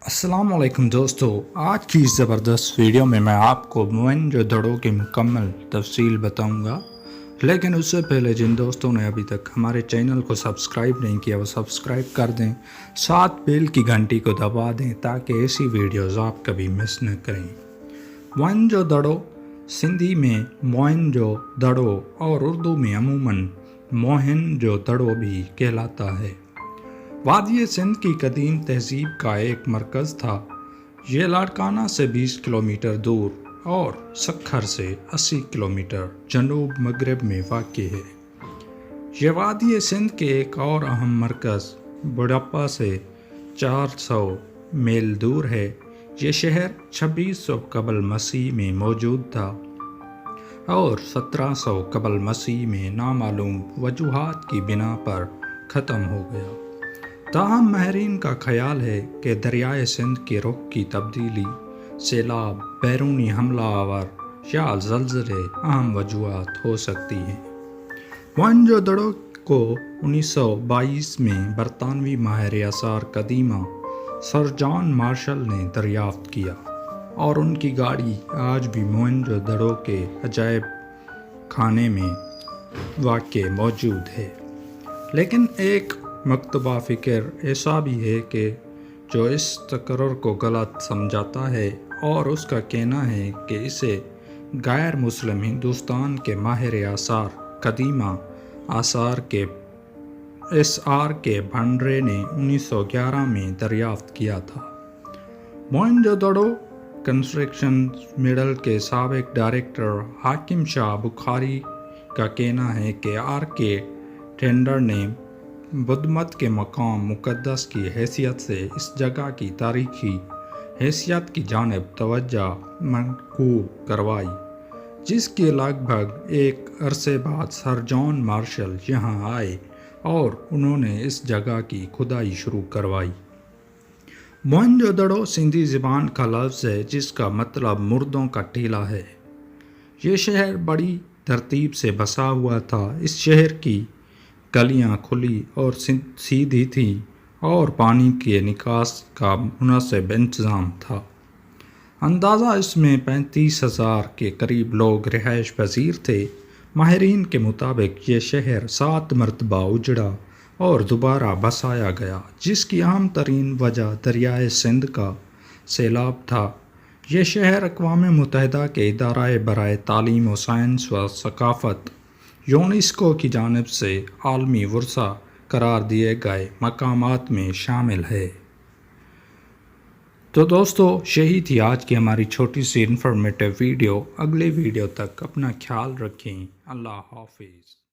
السلام علیکم دوستو، آج کی اس زبردست ویڈیو میں آپ کو موئن جودڑو کی مکمل تفصیل بتاؤں گا، لیکن اس سے پہلے جن دوستوں نے ابھی تک ہمارے چینل کو سبسکرائب نہیں کیا وہ سبسکرائب کر دیں، ساتھ بیل کی گھنٹی کو دبا دیں تاکہ ایسی ویڈیوز آپ کبھی مس نہ کریں۔ موئن جودڑو سندھی میں موئن جودڑو اور اردو میں عموماً موہن جودڑو بھی کہلاتا ہے۔ وادی سندھ کی قدیم تہذیب کا ایک مرکز تھا۔ یہ لاڑکانہ سے 20 کلومیٹر دور اور سکھر سے 80 کلومیٹر جنوب مغرب میں واقع ہے۔ یہ وادی سندھ کے ایک اور اہم مرکز بڑھاپا سے 400 میل دور ہے۔ یہ شہر 2600 قبل مسیح میں موجود تھا اور 1700 قبل مسیح میں نامعلوم وجوہات کی بنا پر ختم ہو گیا۔ تاہم ماہرین کا خیال ہے کہ دریائے سندھ کے رخ کی تبدیلی، سیلاب، بیرونی حملہ آور یا زلزلے اہم وجوہات ہو سکتی ہیں۔ موئن جودڑو کو 1922 میں برطانوی ماہر آثار قدیمہ سر جان مارشل نے دریافت کیا اور ان کی گاڑی آج بھی موئن جودڑو کے عجائب خانے میں واقع موجود ہے۔ لیکن ایک مکتبہ فکر ایسا بھی ہے کہ جو اس تقرر کو غلط سمجھاتا ہے اور اس کا کہنا ہے کہ اسے غیر مسلم ہندوستان کے ماہر آثار قدیمہ آثار کے SR کے بھنڈرے نے 1911 میں دریافت کیا تھا۔ موئن جودڑو کنسٹرکشن مڈل کے سابق ڈائریکٹر حاکم شاہ بخاری کا کہنا ہے کہ RK ٹینڈر نے بدھ مت کے مقام مقدس کی حیثیت سے اس جگہ کی تاریخی حیثیت کی جانب توجہ منسوب کروائی، جس کے لگ بھگ ایک عرصے بعد سر جان مارشل یہاں آئے اور انہوں نے اس جگہ کی کھدائی شروع کروائی۔ موئن جودڑو سندھی زبان کا لفظ ہے جس کا مطلب مردوں کا ٹیلہ ہے۔ یہ شہر بڑی ترتیب سے بسا ہوا تھا۔ اس شہر کی گلیاں کھلی اور سیدھی تھیں اور پانی کے نکاس کا مناسب انتظام تھا۔ اندازہ اس میں 35,000 کے قریب لوگ رہائش پذیر تھے۔ ماہرین کے مطابق یہ شہر 7 مرتبہ اجڑا اور دوبارہ بسایا گیا، جس کی اہم ترین وجہ دریائے سندھ کا سیلاب تھا۔ یہ شہر اقوام متحدہ کے ادارہ برائے تعلیم و سائنس و ثقافت یونیسکو کی جانب سے عالمی ورثہ قرار دیے گئے مقامات میں شامل ہے۔ تو دوستو، یہی تھی آج کی ہماری چھوٹی سی انفارمیٹیو ویڈیو۔ اگلے ویڈیو تک اپنا خیال رکھیں۔ اللہ حافظ۔